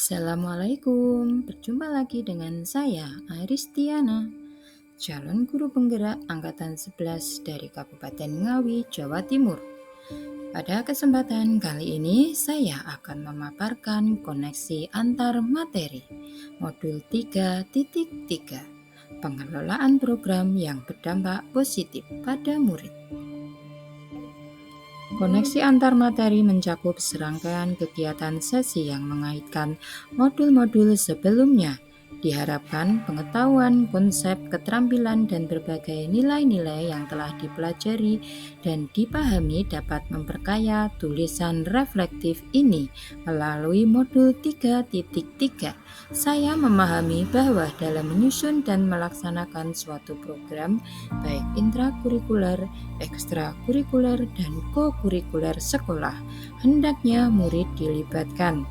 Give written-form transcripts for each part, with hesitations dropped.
Assalamualaikum, berjumpa lagi dengan saya, Aristiana, calon guru penggerak Angkatan 11 dari Kabupaten Ngawi, Jawa Timur. Pada kesempatan kali ini, saya akan memaparkan koneksi antar materi, modul 3.3, pengelolaan program yang berdampak positif pada murid. Koneksi antar materi mencakup serangkaian kegiatan sesi yang mengaitkan modul-modul sebelumnya. Diharapkan pengetahuan, konsep, keterampilan, dan berbagai nilai-nilai yang telah dipelajari dan dipahami dapat memperkaya tulisan reflektif ini melalui modul 3.3. Saya memahami bahwa dalam menyusun dan melaksanakan suatu program, baik intrakurikuler, ekstrakurikuler, dan kokurikuler sekolah, hendaknya murid dilibatkan.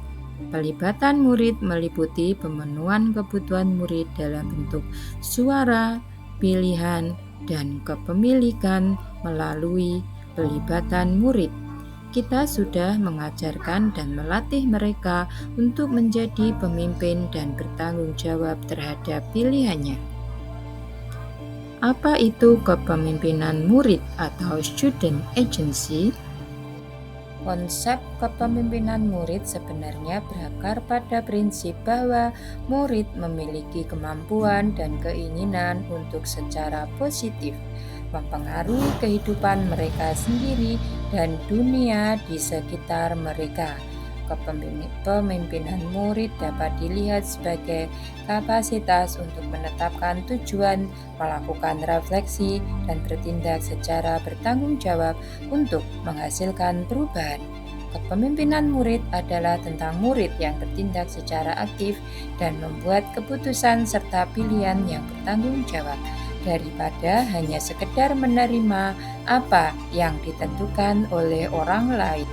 Pelibatan murid meliputi pemenuhan kebutuhan murid dalam bentuk suara, pilihan, dan kepemilikan melalui pelibatan murid. Kita sudah mengajarkan dan melatih mereka untuk menjadi pemimpin dan bertanggung jawab terhadap pilihannya. Apa itu kepemimpinan murid atau student agency? Konsep kepemimpinan murid sebenarnya berakar pada prinsip bahwa murid memiliki kemampuan dan keinginan untuk secara positif mempengaruhi kehidupan mereka sendiri dan dunia di sekitar mereka. Kepemimpinan murid dapat dilihat sebagai kapasitas untuk menetapkan tujuan, melakukan refleksi, dan bertindak secara bertanggung jawab untuk menghasilkan perubahan. Kepemimpinan murid adalah tentang murid yang bertindak secara aktif dan membuat keputusan serta pilihan yang bertanggung jawab, daripada hanya sekedar menerima apa yang ditentukan oleh orang lain.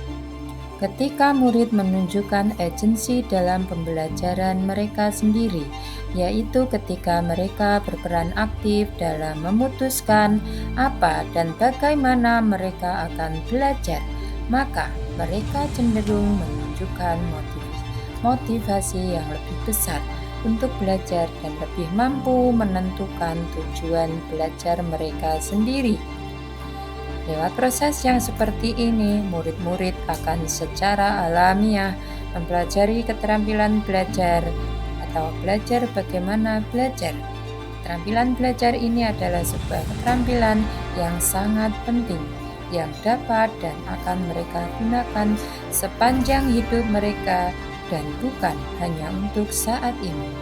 Ketika murid menunjukkan agensi dalam pembelajaran mereka sendiri, yaitu ketika mereka berperan aktif dalam memutuskan apa dan bagaimana mereka akan belajar, maka mereka cenderung menunjukkan motivasi yang lebih besar untuk belajar dan lebih mampu menentukan tujuan belajar mereka sendiri. Lewat proses yang seperti ini, murid-murid akan secara alamiah mempelajari keterampilan belajar atau belajar bagaimana belajar. Keterampilan belajar ini adalah sebuah keterampilan yang sangat penting yang dapat dan akan mereka gunakan sepanjang hidup mereka dan bukan hanya untuk saat ini.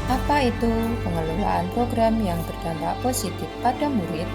Apa itu pengelolaan program yang berdampak positif pada murid?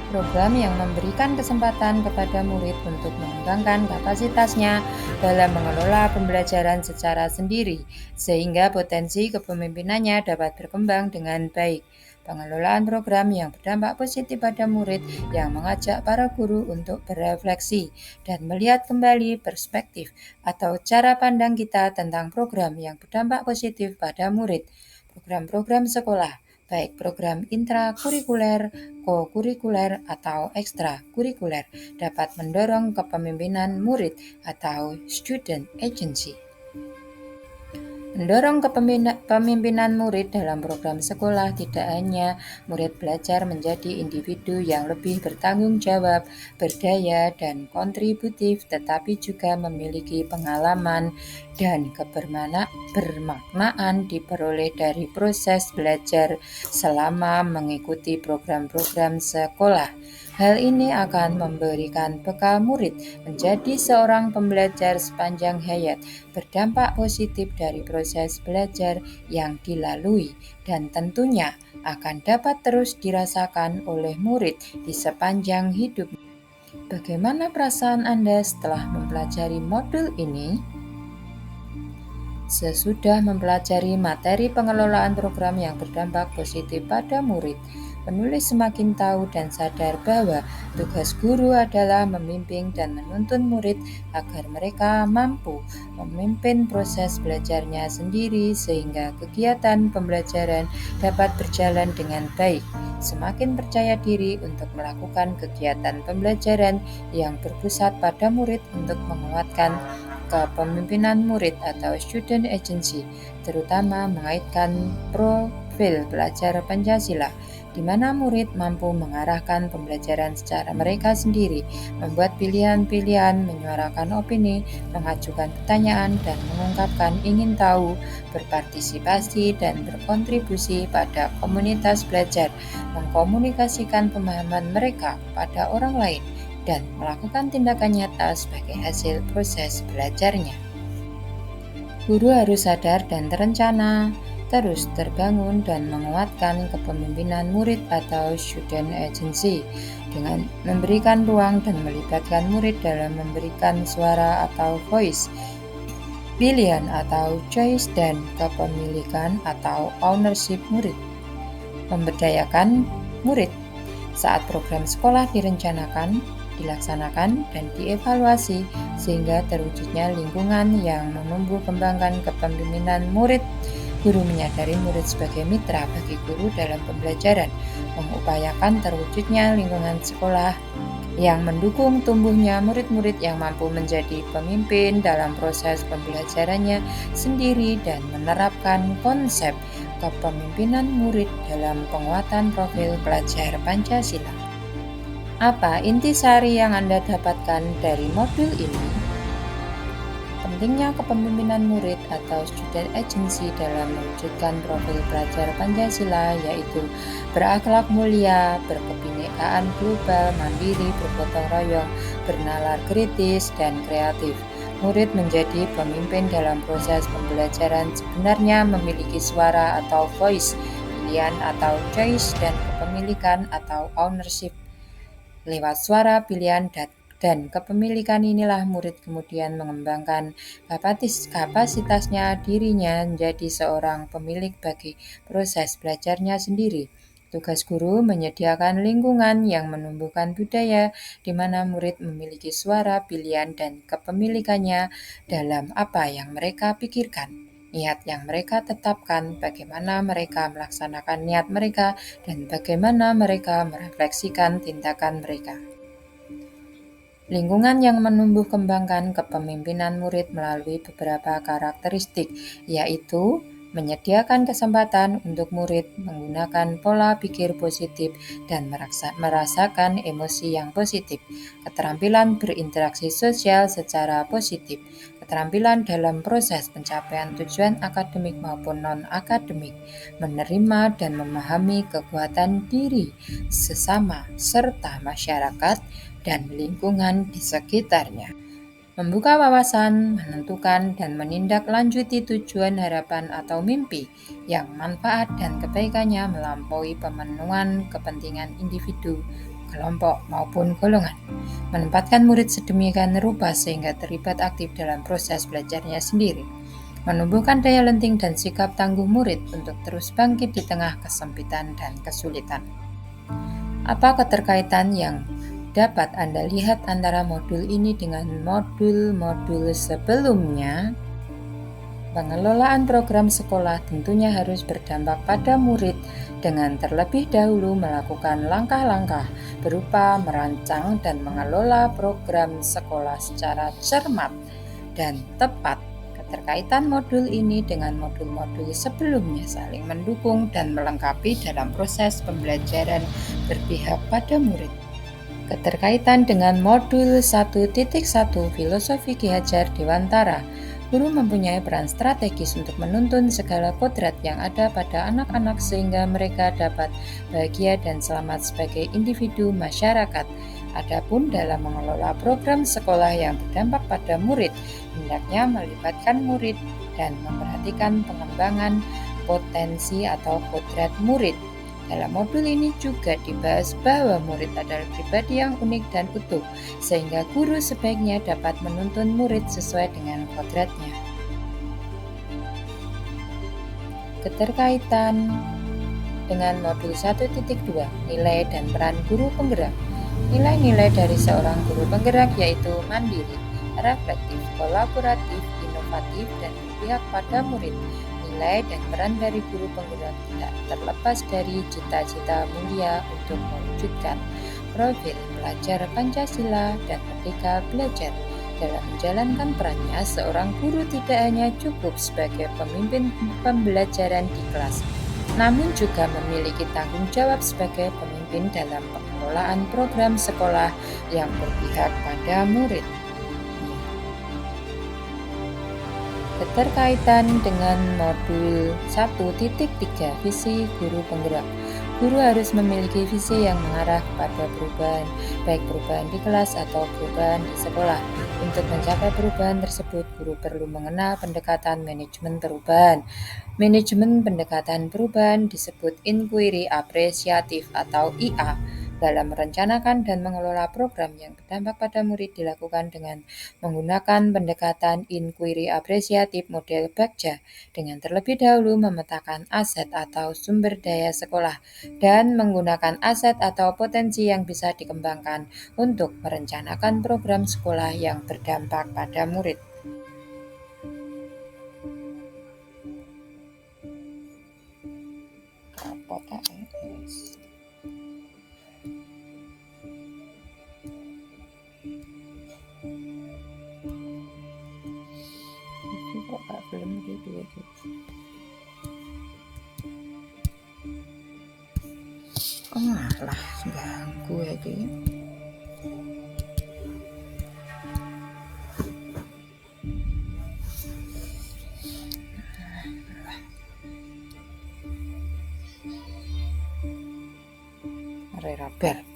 Program yang memberikan kesempatan kepada murid untuk mengembangkan kapasitasnya dalam mengelola pembelajaran secara sendiri, sehingga potensi kepemimpinannya dapat berkembang dengan baik. Pengelolaan program yang berdampak positif pada murid yang mengajak para guru untuk berefleksi dan melihat kembali perspektif atau cara pandang kita tentang program yang berdampak positif pada murid. Program-program sekolah, baik program intrakurikuler, kokurikuler, atau ekstrakurikuler, dapat mendorong kepemimpinan murid atau student agency. Mendorong kepemimpinan murid dalam program sekolah tidak hanya murid belajar menjadi individu yang lebih bertanggung jawab, berdaya, dan kontributif, tetapi juga memiliki pengalaman dan bermaknaan diperoleh dari proses belajar selama mengikuti program-program sekolah. Hal ini akan memberikan bekal murid menjadi seorang pembelajar sepanjang hayat, berdampak positif dari proses belajar yang dilalui, dan tentunya akan dapat terus dirasakan oleh murid di sepanjang hidup. Bagaimana perasaan Anda setelah mempelajari modul ini? Sesudah mempelajari materi pengelolaan program yang berdampak positif pada murid, penulis semakin tahu dan sadar bahwa tugas guru adalah membimbing dan menuntun murid agar mereka mampu memimpin proses belajarnya sendiri sehingga kegiatan pembelajaran dapat berjalan dengan baik. Semakin percaya diri untuk melakukan kegiatan pembelajaran yang berpusat pada murid untuk menguatkan kepemimpinan murid atau student agency, terutama mengaitkan profil belajar Pancasila, di mana murid mampu mengarahkan pembelajaran secara mereka sendiri, membuat pilihan-pilihan, menyuarakan opini, mengajukan pertanyaan, dan mengungkapkan ingin tahu, berpartisipasi dan berkontribusi pada komunitas belajar, mengkomunikasikan pemahaman mereka pada orang lain, dan melakukan tindakan nyata sebagai hasil proses belajarnya. Guru harus sadar dan terencana, terus terbangun dan menguatkan kepemimpinan murid atau student agency dengan memberikan ruang dan melibatkan murid dalam memberikan suara atau voice, pilihan atau choice, dan kepemilikan atau ownership murid. Memberdayakan murid saat program sekolah direncanakan, dilaksanakan, dan dievaluasi sehingga terwujudnya lingkungan yang menumbuh kembangkan kepemimpinan murid. Guru menyadari murid sebagai mitra bagi guru dalam pembelajaran, mengupayakan terwujudnya lingkungan sekolah yang mendukung tumbuhnya murid-murid yang mampu menjadi pemimpin dalam proses pembelajarannya sendiri dan menerapkan konsep kepemimpinan murid dalam penguatan profil pelajar Pancasila. Apa intisari yang Anda dapatkan dari modul ini? Pentingnya kepemimpinan murid atau student agency dalam mewujudkan profil pelajar Pancasila, yaitu berakhlak mulia, berkebinekaan global, mandiri, bergotong royong, bernalar kritis, dan kreatif. Murid menjadi pemimpin dalam proses pembelajaran sebenarnya memiliki suara atau voice, pilihan atau choice, dan kepemilikan atau ownership. Lewat suara, pilihan, dan kepemilikan inilah murid kemudian mengembangkan kapasitasnya dirinya menjadi seorang pemilik bagi proses belajarnya sendiri. Tugas guru menyediakan lingkungan yang menumbuhkan budaya di mana murid memiliki suara, pilihan, dan kepemilikannya dalam apa yang mereka pikirkan, niat yang mereka tetapkan, bagaimana mereka melaksanakan niat mereka, dan bagaimana mereka merefleksikan tindakan mereka. Lingkungan yang menumbuh kembangkan kepemimpinan murid melalui beberapa karakteristik, yaitu menyediakan kesempatan untuk murid menggunakan pola pikir positif dan merasakan emosi yang positif, keterampilan berinteraksi sosial secara positif, keterampilan dalam proses pencapaian tujuan akademik maupun non-akademik, menerima dan memahami kekuatan diri, sesama, serta masyarakat dan lingkungan di sekitarnya. Membuka wawasan, menentukan dan menindaklanjuti tujuan, harapan, atau mimpi yang manfaat dan kebaikannya melampaui pemenuhan kepentingan individu, kelompok, maupun golongan. Menempatkan murid sedemikian rupa sehingga terlibat aktif dalam proses belajarnya sendiri. Menumbuhkan daya lenting dan sikap tangguh murid untuk terus bangkit di tengah kesempitan dan kesulitan. Apa keterkaitan yang dapat Anda lihat antara modul ini dengan modul-modul sebelumnya? Pengelolaan program sekolah tentunya harus berdampak pada murid dengan terlebih dahulu melakukan langkah-langkah berupa merancang dan mengelola program sekolah secara cermat dan tepat. Keterkaitan modul ini dengan modul-modul sebelumnya saling mendukung dan melengkapi dalam proses pembelajaran berpihak pada murid. Keterkaitan dengan modul 1.1 Filosofi Ki Hajar Dewantara, guru mempunyai peran strategis untuk menuntun segala kodrat yang ada pada anak-anak sehingga mereka dapat bahagia dan selamat sebagai individu masyarakat. Adapun dalam mengelola program sekolah yang berdampak pada murid, hendaknya melibatkan murid dan memperhatikan pengembangan potensi atau kodrat murid. Dalam modul ini juga dibahas bahwa murid adalah pribadi yang unik dan utuh, sehingga guru sebaiknya dapat menuntun murid sesuai dengan kodratnya. Keterkaitan dengan modul 1.2, nilai dan peran guru penggerak. Nilai-nilai dari seorang guru penggerak yaitu mandiri, reflektif, kolaboratif, inovatif, dan berpihak pada murid. Nilai dan peran dari guru penggerak tidak terlepas dari cita-cita mulia untuk mewujudkan profil pelajar Pancasila dan Merdeka Belajar dalam menjalankan perannya, seorang guru tidak hanya cukup sebagai pemimpin pembelajaran di kelas, namun juga memiliki tanggung jawab sebagai pemimpin dalam pengelolaan program sekolah yang berpihak pada murid. Keterkaitan dengan modul 1.3 visi guru penggerak. Guru harus memiliki visi yang mengarah kepada perubahan, baik perubahan di kelas atau perubahan di sekolah. Untuk mencapai perubahan tersebut, guru perlu mengenal pendekatan manajemen perubahan. Manajemen pendekatan perubahan disebut inquiry apresiatif atau IA. Dalam merencanakan dan mengelola program yang berdampak pada murid dilakukan dengan menggunakan pendekatan inquiry apresiatif model Bagja, dengan terlebih dahulu memetakan aset atau sumber daya sekolah dan menggunakan aset atau potensi yang bisa dikembangkan untuk merencanakan program sekolah yang berdampak pada murid. Belum gitu. Lah, ganggu aja.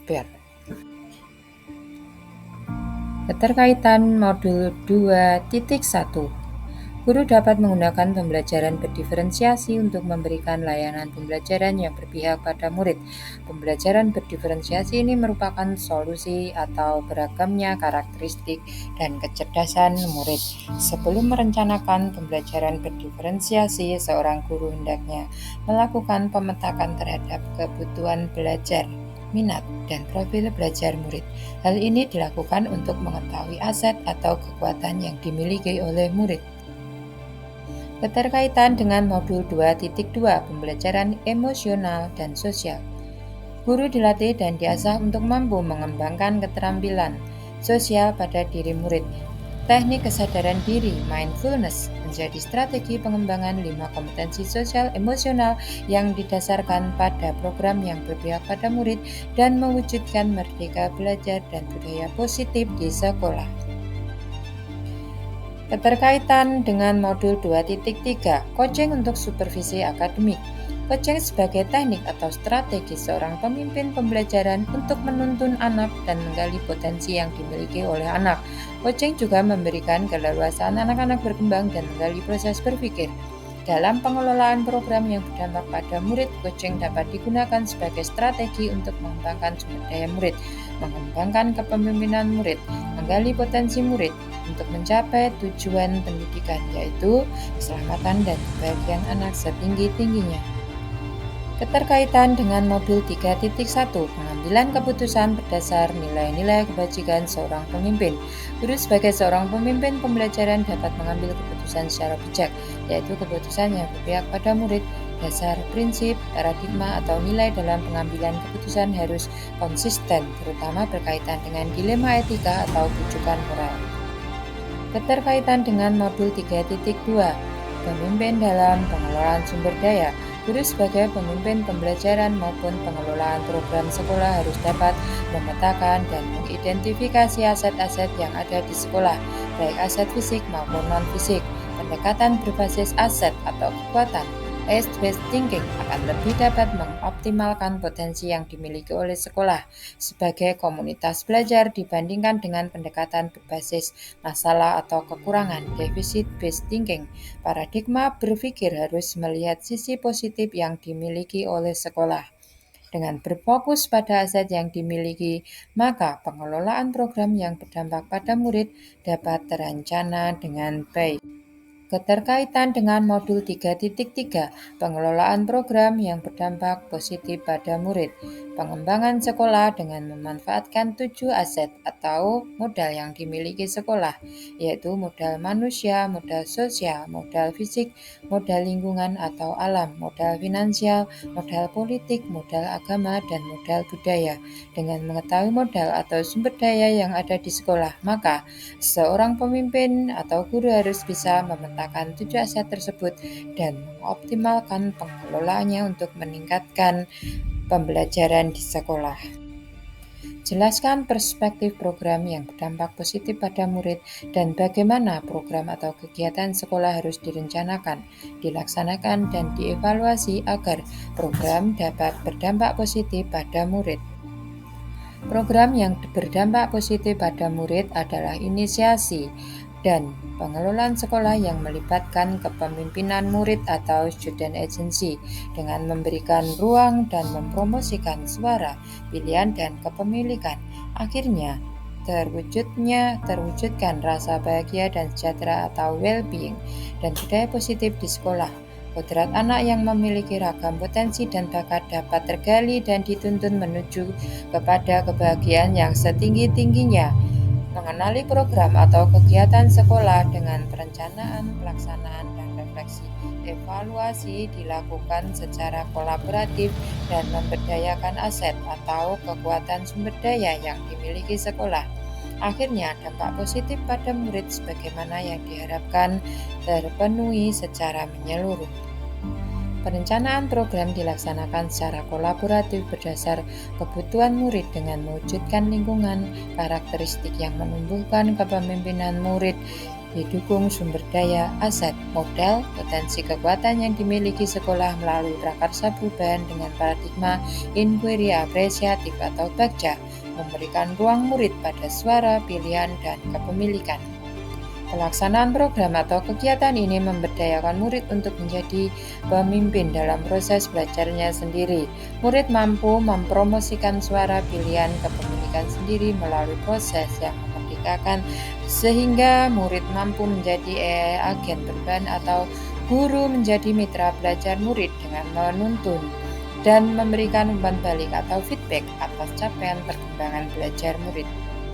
Ber. Keterkaitan modul 2.1. Guru dapat menggunakan pembelajaran berdiferensiasi untuk memberikan layanan pembelajaran yang berpihak pada murid. Pembelajaran berdiferensiasi ini merupakan solusi atau beragamnya karakteristik dan kecerdasan murid. Sebelum merencanakan pembelajaran berdiferensiasi, seorang guru hendaknya melakukan pemetakan terhadap kebutuhan belajar, minat, dan profil belajar murid. Hal ini dilakukan untuk mengetahui aset atau kekuatan yang dimiliki oleh murid. Keterkaitan dengan modul 2.2 pembelajaran emosional dan sosial. Guru dilatih dan diasah untuk mampu mengembangkan keterampilan sosial pada diri murid. Teknik kesadaran diri mindfulness menjadi strategi pengembangan 5 kompetensi sosial emosional yang didasarkan pada program yang berpihak pada murid dan mewujudkan merdeka belajar dan budaya positif di sekolah. Keterkaitan dengan modul 2.3 coaching untuk supervisi akademik. Coaching sebagai teknik atau strategi seorang pemimpin pembelajaran untuk menuntun anak dan menggali potensi yang dimiliki oleh anak. Coaching juga memberikan keleluasaan anak-anak berkembang dan menggali proses berpikir. Dalam pengelolaan program yang berdampak pada murid, coaching dapat digunakan sebagai strategi untuk mengembangkan sumber daya murid, mengembangkan kepemimpinan murid, menggali potensi murid untuk mencapai tujuan pendidikan, yaitu keselamatan dan kebahagiaan anak setinggi-tingginya. Keterkaitan dengan modul 3.1 pengambilan keputusan berdasar nilai-nilai kebajikan seorang pemimpin. Guru sebagai seorang pemimpin pembelajaran dapat mengambil keputusan secara bijak, yaitu keputusan yang berpihak pada murid. Dasar, prinsip, paradigma, atau nilai dalam pengambilan keputusan harus konsisten, terutama berkaitan dengan dilema etika atau rujukan moral. Keterkaitan dengan modul 3.2 pemimpin dalam pengelolaan sumber daya. Guru sebagai pemimpin pembelajaran maupun pengelolaan program sekolah harus dapat memetakan dan mengidentifikasi aset-aset yang ada di sekolah, baik aset fisik maupun non-fisik. Pendekatan berbasis aset atau kekuatan Asset-based thinking akan lebih dapat mengoptimalkan potensi yang dimiliki oleh sekolah sebagai komunitas belajar dibandingkan dengan pendekatan berbasis masalah atau kekurangan deficit-based thinking. Paradigma berpikir harus melihat sisi positif yang dimiliki oleh sekolah. Dengan berfokus pada aset yang dimiliki, maka pengelolaan program yang berdampak pada murid dapat terencana dengan baik. Keterkaitan dengan modul 3.3 pengelolaan program yang berdampak positif pada murid. Pengembangan sekolah dengan memanfaatkan 7 aset atau modal yang dimiliki sekolah, yaitu modal manusia, modal sosial, modal fisik, modal lingkungan atau alam, modal finansial, modal politik, modal agama, dan modal budaya. Dengan mengetahui modal atau sumber daya yang ada di sekolah, maka seorang pemimpin atau guru harus bisa memetakan 7 aset tersebut dan mengoptimalkan pengelolaannya untuk meningkatkan pembelajaran di sekolah. Jelaskan perspektif program yang berdampak positif pada murid dan bagaimana program atau kegiatan sekolah harus direncanakan, dilaksanakan, dan dievaluasi agar program dapat berdampak positif pada murid. Program yang berdampak positif pada murid adalah inisiasi dan pengelolaan sekolah yang melibatkan kepemimpinan murid atau student agency dengan memberikan ruang dan mempromosikan suara, pilihan, dan kepemilikan. Akhirnya, terwujudkan rasa bahagia dan sejahtera atau well-being dan budaya positif di sekolah. Kodrat anak yang memiliki ragam potensi dan bakat dapat tergali dan dituntun menuju kepada kebahagiaan yang setinggi-tingginya. Mengenali program atau kegiatan sekolah dengan perencanaan, pelaksanaan, dan refleksi. Evaluasi dilakukan secara kolaboratif dan memberdayakan aset atau kekuatan sumber daya yang dimiliki sekolah. Akhirnya, dampak positif pada murid sebagaimana yang diharapkan terpenuhi secara menyeluruh. Perencanaan program dilaksanakan secara kolaboratif berdasar kebutuhan murid dengan mewujudkan lingkungan karakteristik yang menumbuhkan kepemimpinan murid, didukung sumber daya, aset, modal, potensi kekuatan yang dimiliki sekolah melalui prakarsa perubahan dengan paradigma inquiry apresiatif atau BAKJA, memberikan ruang murid pada suara, pilihan, dan kepemilikan. Pelaksanaan program atau kegiatan ini memberdayakan murid untuk menjadi pemimpin dalam proses belajarnya sendiri. Murid mampu mempromosikan suara, pilihan, kepemilikan sendiri melalui proses yang memerdekakan sehingga murid mampu menjadi agen perubahan atau guru menjadi mitra belajar murid dengan menuntun dan memberikan umpan balik atau feedback atas capaian perkembangan belajar murid.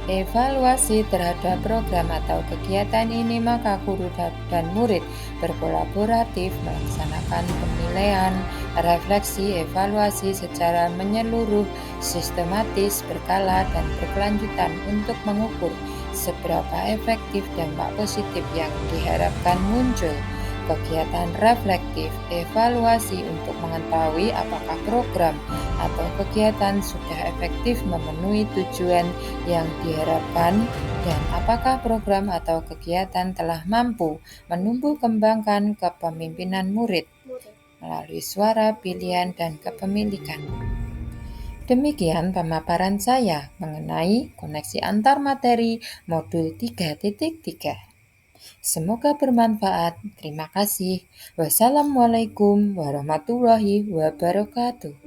Evaluasi terhadap program atau kegiatan ini, maka guru dan murid berkolaboratif melaksanakan penilaian, refleksi, evaluasi secara menyeluruh, sistematis, berkala, dan berkelanjutan untuk mengukur seberapa efektif dampak positif yang diharapkan muncul. Kegiatan reflektif, evaluasi untuk mengetahui apakah program atau kegiatan sudah efektif memenuhi tujuan yang diharapkan dan apakah program atau kegiatan telah mampu menumbuh kembangkan kepemimpinan murid melalui suara, pilihan, dan kepemilikan. Demikian pemaparan saya mengenai koneksi antar materi modul 3.3. Semoga bermanfaat. Terima kasih. Wassalamualaikum warahmatullahi wabarakatuh.